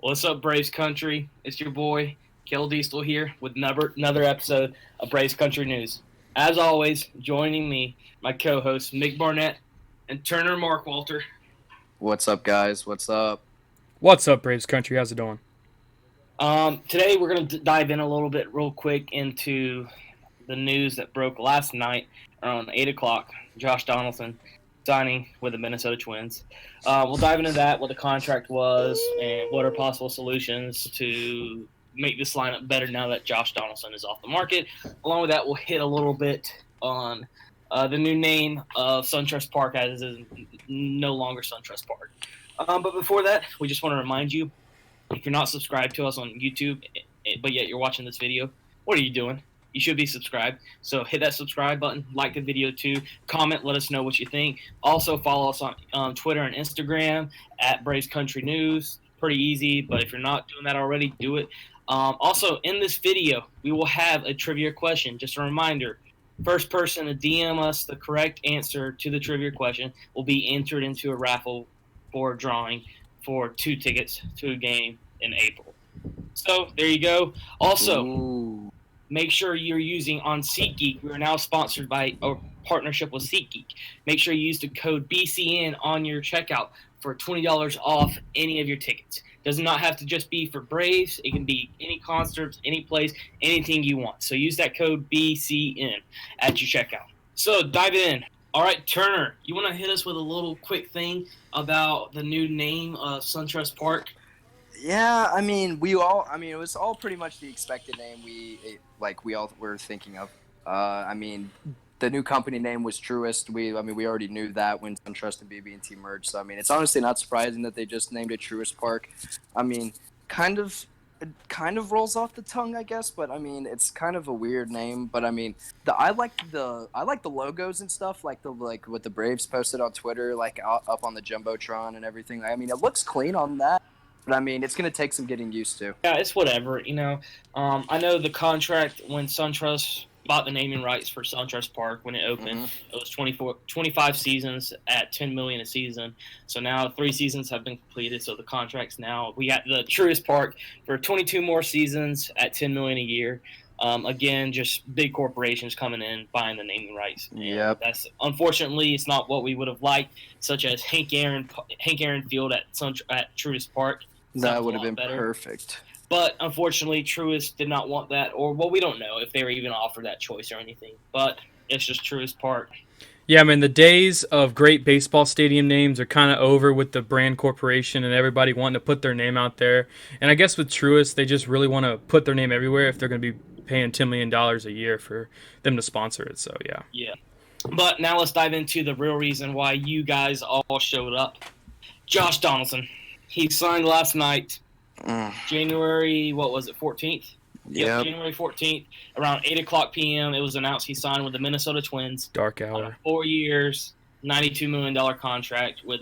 What's up, Braves Country? It's your boy, Kale here with another episode of Braves Country News. As always, joining me, my co-hosts Mick Barnett and Turner Mark Walter. What's up, guys? What's up? What's up, Braves Country? How's it going? Today we're going to dive in a little bit real quick into the news that broke last night around 8 o'clock. Josh Donaldson signing with the Minnesota Twins. We'll dive into that, what the contract was, and what are possible solutions to make this lineup better now that Josh Donaldson is off the market. Along with that, we'll hit a little bit on the new name of SunTrust Park, as it is no longer SunTrust Park. But before that, we just want to remind you, if you're not subscribed to us on YouTube, but yet you're watching this video, what are you doing? You should be subscribed. So hit that subscribe button, like the video too, comment, let us know what you think. Also follow us on Twitter and Instagram at Braves Country News. Pretty easy, but if you're not doing that already, do it. Also, in this video, we will have a trivia question. Just a reminder, first person to DM us the correct answer to the trivia question will be entered into a raffle for a drawing for 2 tickets to a game in April. So there you go. Also, make sure you're using on SeatGeek. We are now sponsored by a partnership with SeatGeek. Make sure you use the code BCN on your checkout for $20 off any of your tickets. Does not have to just be for Braves. It can be any concerts, any place, anything you want. So use that code BCN at your checkout. So dive in. All right, Turner, you want to hit us with a little quick thing about the new name of SunTrust Park? Yeah, it was all pretty much the expected name we all were thinking of. The new company name was Truist. We already knew that when SunTrust and BB&T merged. So, it's honestly not surprising that they just named it Truist Park. It kind of rolls off the tongue, I guess, but it's kind of a weird name. But I like the logos and stuff, like what the Braves posted on Twitter, like up on the jumbotron and everything. It looks clean on that. But it's going to take some getting used to. Yeah, it's whatever, I know the contract when SunTrust bought the naming rights for SunTrust Park when it opened. It was 25 seasons at $10 million a season. So now 3 seasons have been completed. So the contracts now, we got the Truist Park for 22 more seasons at $10 million a year. Again, just big corporations coming in, buying the naming rights. Yep. That's unfortunately, it's not what we would have liked, such as Hank Aaron Field at Truist Park. That would have been perfect. But unfortunately, Truist did not want that, or we don't know if they were even offered that choice or anything. But it's just Truist Park. Yeah, the days of great baseball stadium names are kind of over with the brand corporation and everybody wanting to put their name out there. And I guess with Truist, they just really want to put their name everywhere if they're going to be paying $10 million a year for them to sponsor it. So, yeah. Yeah. But now let's dive into the real reason why you guys all showed up. Josh Donaldson. He signed last night, January, 14th? Yep. January 14th, around 8 o'clock p.m., it was announced he signed with the Minnesota Twins. Dark hour. 4 years, $92 million contract with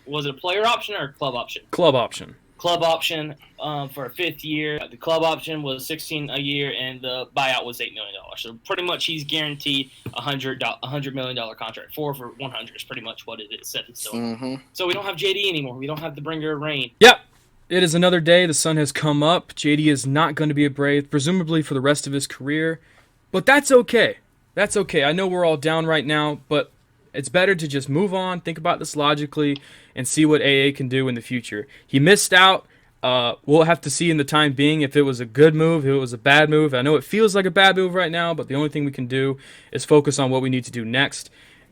was it a player option or a club option? Club option. Club option for a 5th year. The club option was $16 a year, and the buyout was $8 million. So pretty much he's guaranteed a $100 million contract. 4 for 100 is pretty much what it is set in stone. So we don't have JD anymore. We don't have the bringer of rain. Yep. It is another day. The sun has come up. JD is not going to be a Brave, presumably for the rest of his career. But that's okay. That's okay. I know we're all down right now, but it's better to just move on, think about this logically, and see what AA can do in the future. He missed out. We'll have to see in the time being if it was a good move, if it was a bad move. I know it feels like a bad move right now, but the only thing we can do is focus on what we need to do next.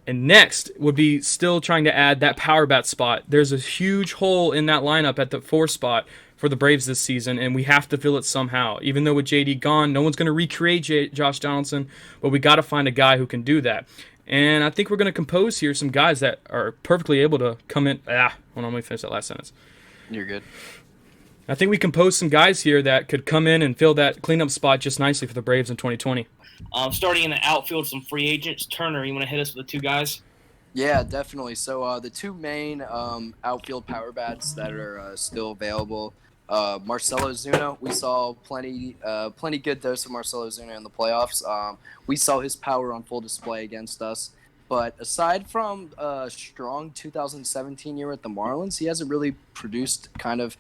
And next would be still trying to add that power bat spot. There's a huge hole in that lineup at the 4 spot for the Braves this season, and we have to fill it somehow. Even though with JD gone, no one's going to recreate Josh Donaldson, but we got to find a guy who can do that. And I think we're going to compose here some guys that are perfectly able to come in. Hold on, let me finish that last sentence. You're good. I think we composed some guys here that could come in and fill that cleanup spot just nicely for the Braves in 2020. Starting in the outfield, some free agents. Turner, you want to hit us with the 2 guys? Yeah, definitely. So the 2 main outfield power bats that are still available, Marcell Ozuna. We saw plenty good dose of Marcell Ozuna in the playoffs. We saw his power on full display against us. But aside from a strong 2017 year at the Marlins, he hasn't really produced kind of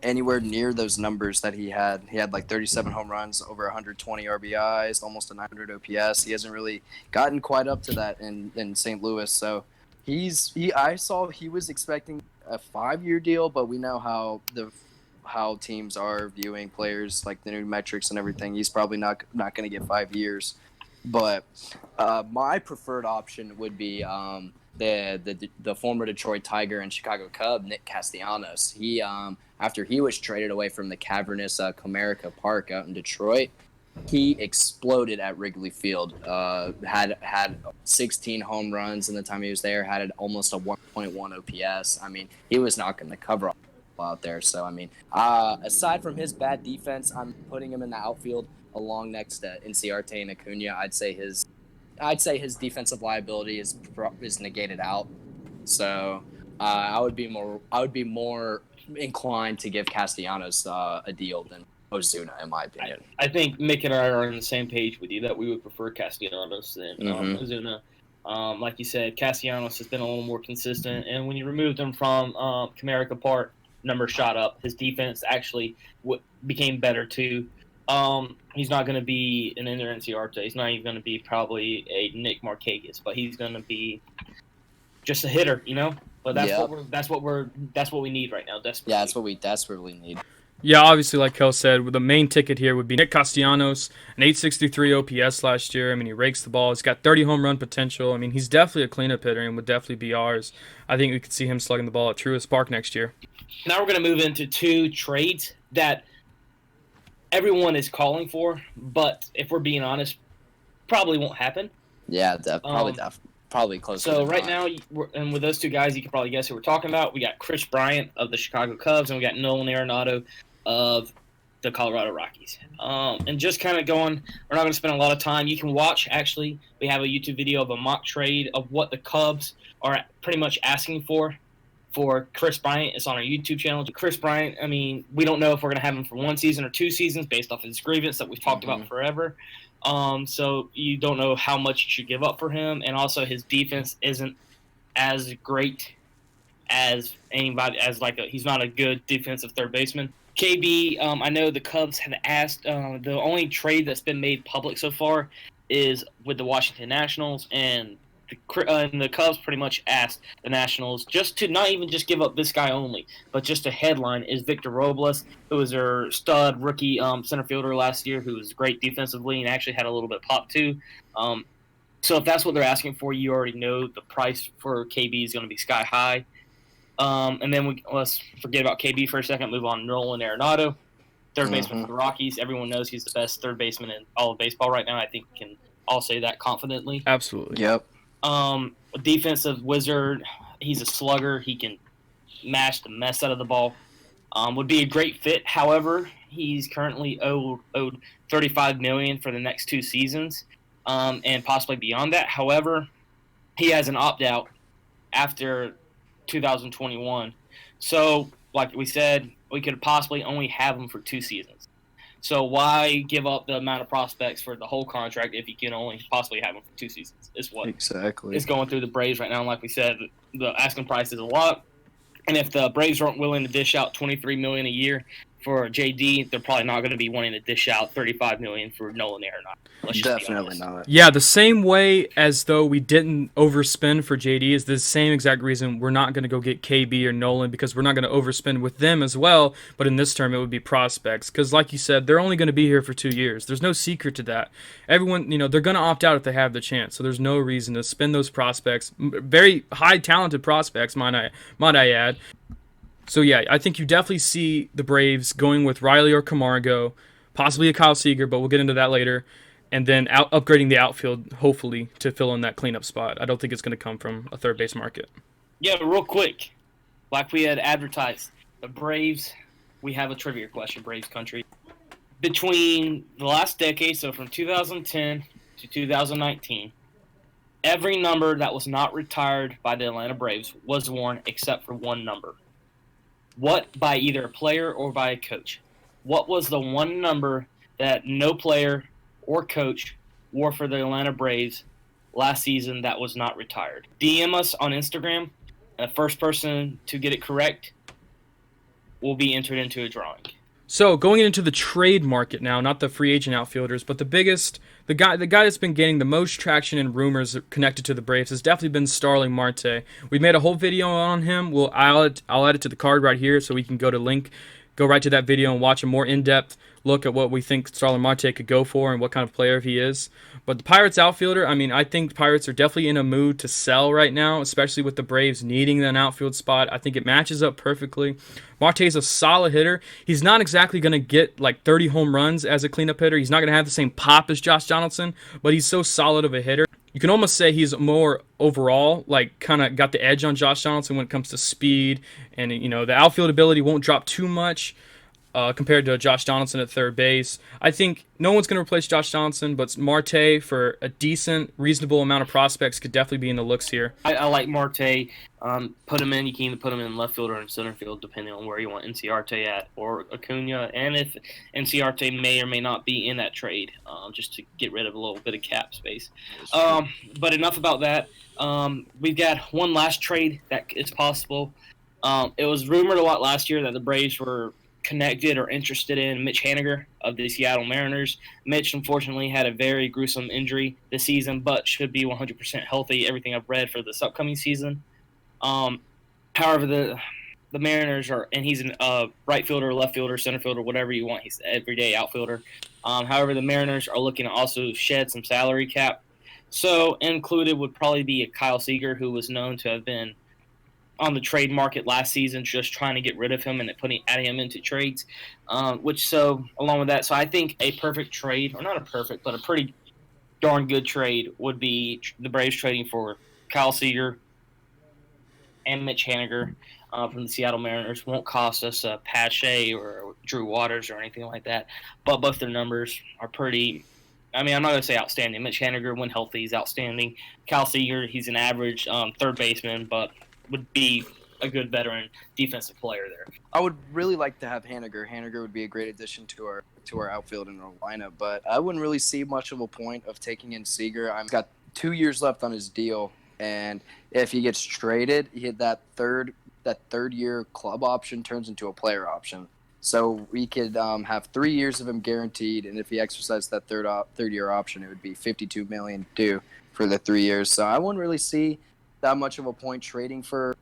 anywhere near those numbers that he had. He had like 37 home runs, over 120 RBIs, almost a 900 OPS. He hasn't really gotten quite up to that in St. Louis. So I saw he was expecting a 5-year deal, but we know how teams are viewing players, like the new metrics and everything. He's probably not going to get 5 years. But my preferred option would be the former Detroit Tiger and Chicago Cub, Nick Castellanos. He after he was traded away from the cavernous Comerica Park out in Detroit, he exploded at Wrigley Field. Had 16 home runs in the time he was there. Had almost a 1.1 OPS. I mean, he was not going to cover all out there. So I mean, aside from his bad defense, I'm putting him in the outfield along next to Inciarte and Acuna. I'd say his defensive liability is negated out. So I would be more inclined to give Castellanos a deal than Ozuna, in my opinion. I think Mick and I are on the same page with you that we would prefer Castellanos than Ozuna. Like you said, Castellanos has been a little more consistent, and when you removed him from Comerica Park, numbers shot up. His defense actually became better too. He's not going to be an Ender Inciarte. He's not even going to be probably a Nick Markakis, but he's going to be just a hitter, you know. But that's what we need right now. Desperately. Yeah, that's what we desperately need. Yeah, obviously, like Kale said, the main ticket here would be Nick Castellanos, an 863 OPS last year. I mean, he rakes the ball. He's got 30 home run potential. I mean, he's definitely a cleanup hitter and would definitely be ours. I think we could see him slugging the ball at Truist Park next year. Now we're going to move into 2 trades that everyone is calling for, but if we're being honest, probably won't happen. Yeah, probably close. So right now, and with those 2 guys, you can probably guess who we're talking about. We got Chris Bryant of the Chicago Cubs, and we got Nolan Arenado of the Colorado Rockies. And just kind of going, we're not going to spend a lot of time. You can watch, actually, we have a YouTube video of a mock trade of what the Cubs are pretty much asking for Chris Bryant. It's on our YouTube channel. Chris Bryant, I mean, we don't know if we're going to have him for 1 season or 2 seasons based off his grievance that we've talked about forever. So you don't know how much you should give up for him. And also his defense isn't as great as anybody, he's not a good defensive third baseman. KB, I know the Cubs have asked, the only trade that's been made public so far is with the Washington Nationals, and the Cubs pretty much asked the Nationals just to not even just give up this guy only, but just a headline is Victor Robles, who was their stud rookie center fielder last year, who was great defensively and actually had a little bit of pop too. So if that's what they're asking for, you already know the price for KB is going to be sky high. And then let's forget about KB for a second, move on to Nolan Arenado, third baseman for the Rockies. Everyone knows he's the best third baseman in all of baseball right now. I think we can all say that confidently. Absolutely. Yep. A defensive wizard. He's a slugger. He can mash the mess out of the ball. Would be a great fit. However, he's currently owed $35 million for the next 2 seasons, and possibly beyond that. However, he has an opt-out after 2021. So, like we said, we could possibly only have him for 2 seasons. So why give up the amount of prospects for the whole contract if you can only possibly have him for 2 seasons? Is what exactly is going through the Braves right now. And like we said, the asking price is a lot. And if the Braves aren't willing to dish out $23 million a year for JD, they're probably not going to be wanting to dish out $35 million for Nolan Arenado. Definitely not. Yeah, the same way as though we didn't overspend for JD is the same exact reason we're not going to go get KB or Nolan, because we're not going to overspend with them as well. But in this term, it would be prospects, because like you said, they're only going to be here for 2 years. There's no secret to that. Everyone, they're going to opt out if they have the chance. So there's no reason to spend those prospects, very high talented prospects, might I add. So yeah, I think you definitely see the Braves going with Riley or Camargo, possibly a Kyle Seager, but we'll get into that later. And then upgrading the outfield, hopefully, to fill in that cleanup spot. I don't think it's going to come from a third base market. Yeah, but real quick, like we had advertised, the Braves, we have a trivia question, Braves country. Between the last decade, so from 2010 to 2019, every number that was not retired by the Atlanta Braves was worn except for one number. What, by either a player or by a coach? What was the one number that no player or coach wore for the Atlanta Braves last season that was not retired? DM us on Instagram, and the first person to get it correct will be entered into a drawing. So going into the trade market now, not the free agent outfielders, but the guy that's been gaining the most traction and rumors connected to the Braves has definitely been Starling Marte. We made a whole video on him. I'll add it to the card right here, so we can go right to that video and watch a more in-depth look at what we think Starling Marte could go for and what kind of player he is. But the Pirates outfielder, I mean, I think Pirates are definitely in a mood to sell right now, especially with the Braves needing an outfield spot. I think it matches up perfectly. Marte's a solid hitter. He's not exactly going to get like 30 home runs as a cleanup hitter. He's not going to have the same pop as Josh Donaldson, but he's so solid of a hitter. You can almost say he's more overall, like, kind of got the edge on Josh Donaldson when it comes to speed, and, you know, the outfield ability won't drop too much compared to Josh Donaldson at third base. I think no one's going to replace Josh Donaldson, but Marte, for a decent, reasonable amount of prospects, could definitely be in the looks here. I like Marte. Put him in. You can either put him in left field or in center field, depending on where you want NCarte at, or Acuna. And if NCarte may or may not be in that trade, just to get rid of a little bit of cap space. But enough about that. We've got one last trade that is possible. It was rumored a lot last year that the Braves were connected or interested in Mitch Haniger of the Seattle Mariners. Mitch, unfortunately, had a very gruesome injury this season, but should be 100% healthy, everything I've read, for this upcoming season. However, the Mariners are, and he's a right fielder, left fielder, center fielder, whatever you want. He's an everyday outfielder. However, the Mariners are looking to also shed some salary cap. So included would probably be a Kyle Seager, who was known to have been on the trade market last season, just trying to get rid of him and adding him into trades. Along with that, so I think a perfect trade, or not a perfect, but a pretty darn good trade would be the Braves trading for Kyle Seager and Mitch Haniger from the Seattle Mariners. Won't cost us Pache or Drew Waters or anything like that, but both their numbers are pretty. I mean, I'm not going to say outstanding. Mitch Haniger, when healthy, is outstanding. Kyle Seager, he's an average third baseman, but would be a good veteran defensive player there. I would really like to have Haniger. Haniger would be a great addition to our outfield and our lineup, but I wouldn't really see much of a point of taking in Seager. I've got 2 years left on his deal, and if he gets traded, that third year club option turns into a player option. So we could have 3 years of him guaranteed, and if he exercised that third year option, it would be $52 million due for the 3 years. So I wouldn't really see that much of a point trading for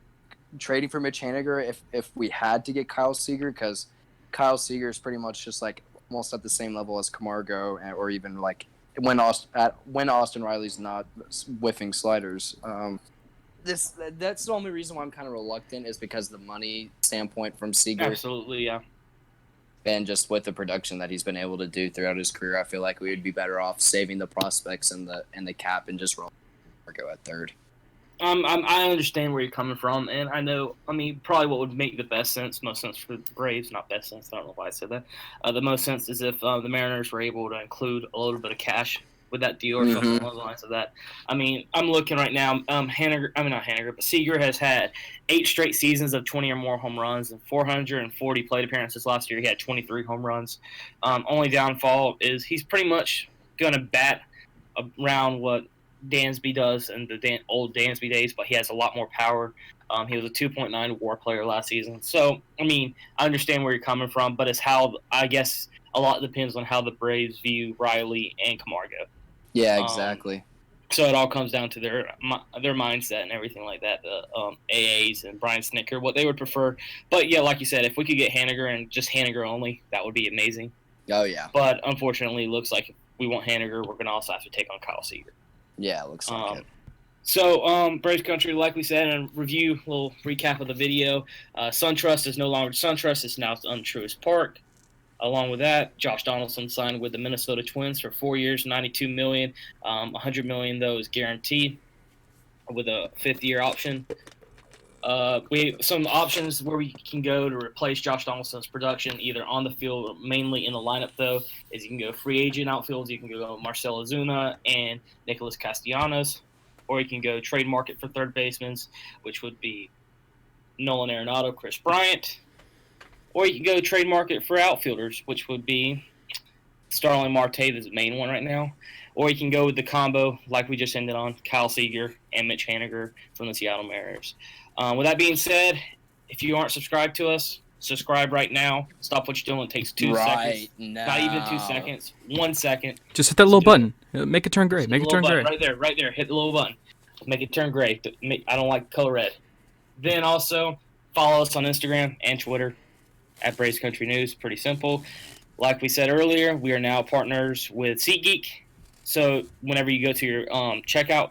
Mitch Haniger if we had to get Kyle Seager, because Kyle Seager is pretty much just like almost at the same level as Camargo, or even like when Austin Riley's not whiffing sliders. That's the only reason why I'm kind of reluctant, is because of the money standpoint from Seager. Absolutely, yeah. And just with the production that he's been able to do throughout his career, I feel like we would be better off saving the prospects and the cap and just rolling Camargo at third. I understand where you're coming from, and I know, I mean, probably what would make the most sense for the Braves, not best sense, I don't know why I said that, the most sense is if the Mariners were able to include a little bit of cash with that deal or something along the lines of that. I mean, I'm looking right now, Seager has had 8 straight seasons of 20 or more home runs and 440 plate appearances. Last year he had 23 home runs. Only downfall is he's pretty much going to bat around what Dansby does in the old Dansby days, but he has a lot more power. He was a 2.9 WAR player last season. So, I mean, I understand where you're coming from, but it's how, I guess, a lot depends on how the Braves view Riley and Camargo. Yeah, exactly. So it all comes down to their mindset and everything like that. The AAs and Brian Snicker, what they would prefer. But yeah, like you said, if we could get Haniger and just Haniger only, that would be amazing. Oh yeah. But unfortunately, it looks like if we want Haniger, we're going to also have to take on Kyle Seager. Yeah, it looks like it. So, Braves Country, like we said, and review, a little recap of the video. SunTrust is no longer SunTrust. It's now Untruest Park. Along with that, Josh Donaldson signed with the Minnesota Twins for 4 years, $92 million. $100 million, though, is guaranteed with a 5th-year option. We have some options where we can go to replace Josh Donaldson's production, either on the field or mainly in the lineup, though, is you can go free agent outfields. You can go Marcell Ozuna and Nicholas Castellanos, or you can go trade market for third basemen, which would be Nolan Arenado, Chris Bryant, or you can go trade market for outfielders, which would be Starling Marte, is the main one right now, or you can go with the combo like we just ended on, Kyle Seager and Mitch Haniger from the Seattle Mariners. With that being said, if you aren't subscribed to us, Subscribe right now. Stop what you're doing. It takes 2 seconds. Right now. Not even 2 seconds. 1 second. Just hit that little button. Make it turn gray. Make it turn gray. Right there. Hit the little button. Make it turn gray. I don't like color red. Then also follow us on Instagram and Twitter at Braves Country News. Pretty simple. Like we said earlier, we are now partners with SeatGeek. So whenever you go to your checkout,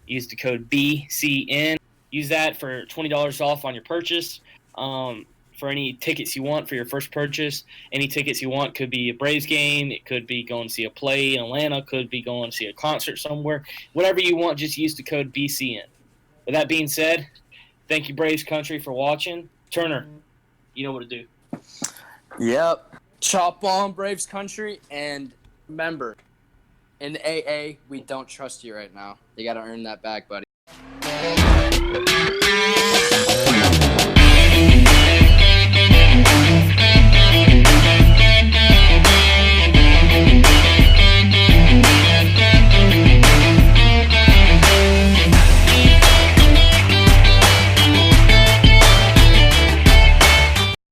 use the code BCN. Use that for $20 off on your purchase. For any tickets you want for your first purchase. Any tickets you want. Could be a Braves game. It could be going to see a play in Atlanta. Could be going to see a concert somewhere. Whatever you want, just use the code BCN. With that being said, thank you, Braves Country, for watching. Turner, you know what to do. Yep. Chop on, Braves Country. And remember, in AA, we don't trust you right now. You got to earn that back, buddy.